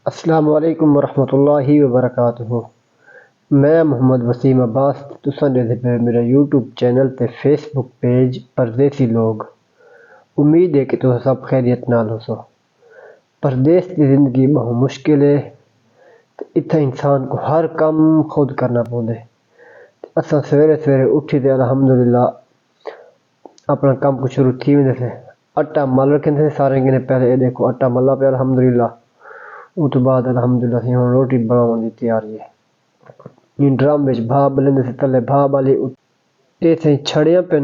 السلام علیکم ورحمۃ اللہ وبرکاتہ۔ میں محمد وسیم عباس تساں دے پے میرا یوٹیوب چینل تے فیس بک پیج پردیسی لوگ۔ امید ہے کہ تساں سب خیریت نال ہوسو۔ پردیس کی زندگی بہت مشکل ہے تے اتھا انسان کو ہر کم خود کرنا پوندے۔ اساں سویرے سویرے اٹھی تے الحمدللہ اپنا کام کو شروع تھی ویندے سے۔ آٹا مل رکھے سے سارے گنے، پہلے یہ دیکھو آٹا ملا پہ الحمدللہ۔ اس تو بعد الحمدللہ سی ہوں روٹی بناؤن دی تیاری ہے۔ ان ڈرم وچ بھاپ بلیندے سے تلے بھاپ والی اے سے چھڑیاں پن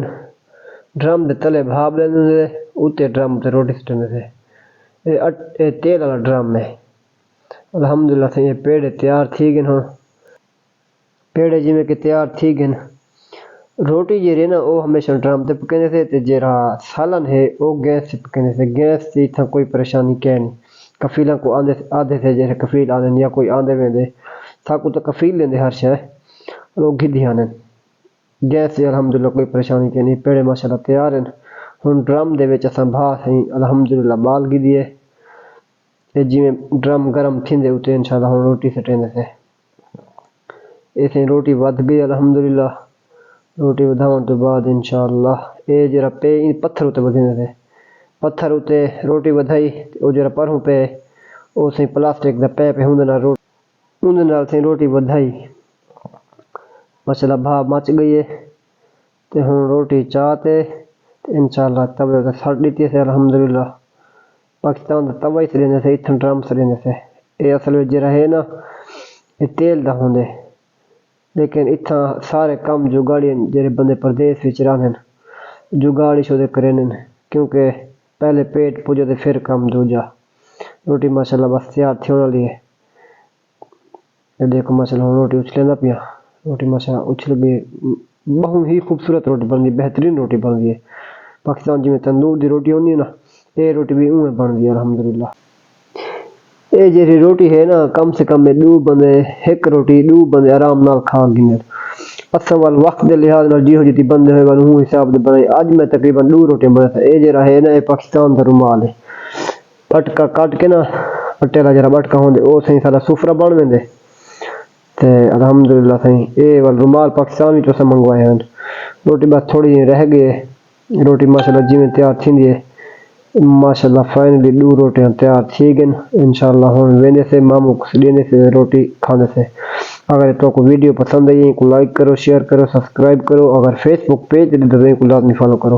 ڈرم دے تلے بھاپ لیندے سے اوتے ڈرم تے روٹی سٹندے سے۔ اے تیل والا ڈرم ہے۔ الحمدللہ سے یہ پیڑے تیار تھی گئے ہوں۔ پیڑے جی میں کہ تیار تھی گئے، روٹی جی رہی نا وہ ہمیشہ ڈرم تے پکیندے سے تے جیرا سالن ہے وہ گیس تے پکیندے سے۔ گیس تے اتھا کوئی پریشانی کہہ نہیں۔ کفیلاں کو آدھے سے جیسے کفیل آدھے یا کوئی آدھے ویندے ساکو تو کفیل لیندے ہر شے لوگ گھدی آنے۔ گیس سے الحمدللہ کوئی پریشانی کہ نہیں۔ پیڑے ماشاءاللہ تیار ہیں۔ ہن ڈرم دے وچ اساں بھا سہیں الحمدللہ بال گھدی ہے۔ تے جویں ڈرم گرم تھیندے اوتے انشاءاللہ ہن روٹی سٹیندے سے۔ ایسے روٹی ود گئی الحمدللہ۔ روٹی ودھاون تو بعد انشاءاللہ اے جڑا پے پتھر اُتے ودھیندے سے۔ پتھر اُتے روٹی ودھائی او جڑا پرھوں پے او سی پلاسٹک دا پے اون نال سی روٹی ودھائی۔ ماشاءاللہ بھا مچ گئی ہے تے ہن روٹی چا تے انشاءاللہ توے تے سٹ دتی سے الحمدللہ۔ پاکستان دا توے ہی سڑیندے سے، اتھن ڈرم سڑیندے سے۔ اے اصل وچ جڑا ہے نا اے تیل دا ہوندے، لیکن اتھا سارے کم جگاڑی جڑے بندے پردیس وچ رہندے جگاڑی شودے کرینن، کیونکہ پہلے پیٹ پوجے تے پھر کم دوجا۔ روٹی ماشاءاللہ بس تیار تھیون والی ہے۔ یہ دیکھو ماشاءاللہ روٹی اچھلیندا پیا۔ روٹی ماشاءاللہ اچھل گئی، بہت ہی خوبصورت روٹی بن گئی، بہترین روٹی بن گئی ہے۔ پاکستان جی میں تندور دی روٹی ہوندی ہے نا، یہ روٹی بھی اوے بن گئی الحمدللہ۔ یہ جیڑی روٹی ہے نا کم سے کم دو بندے ایک روٹی دو بندے آرام نال کھا گئے۔ اساں وال وقت دے لحاظ نال جیہو جی بندے ہوئے ون ہوں حساب دے بنائی۔ اج میں تقریباً 2 روٹیاں بنائی تھا۔ یہ جڑا ہے نا یہ پاکستان دا رومال ہے۔ پٹکا کٹ کے نا اٹے دا جڑا بٹکا ہوندے او صحیح سارا سفرہ بن ویندے تے الحمدللہ صحیح اے وال رومال پاکستان وچ اساں منگوائے ہیں۔ روٹی بس تھوڑی جی رہ گئی ہے۔ روٹی ماشاءاللہ جویں تیار تھیندی ہے ماشاءاللہ فائنلی 2 روٹیاں تیار تھی گئیں انشاءاللہ۔ ہن ویندے سے مامو کو دیندے سے روٹی کھاندے سے۔ اگر تو کو ویڈیو پسند آئی کو لائک کرو، شیئر کرو، سبسکرائب کرو۔ اگر فیس بک پیج تے کو لازمی فالو کرو۔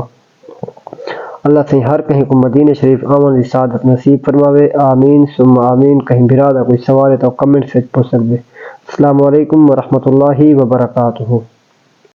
اللہ سے ہر کہیں کو مدینہ شریف آمن دی سعادت نصیب فرماوے، آمین ثم آمین۔ کہیں برا دا کوئی سوال ہے تو کمنٹ سے پوچھ سکتے۔ السلام علیکم ورحمۃ اللہ وبرکاتہ۔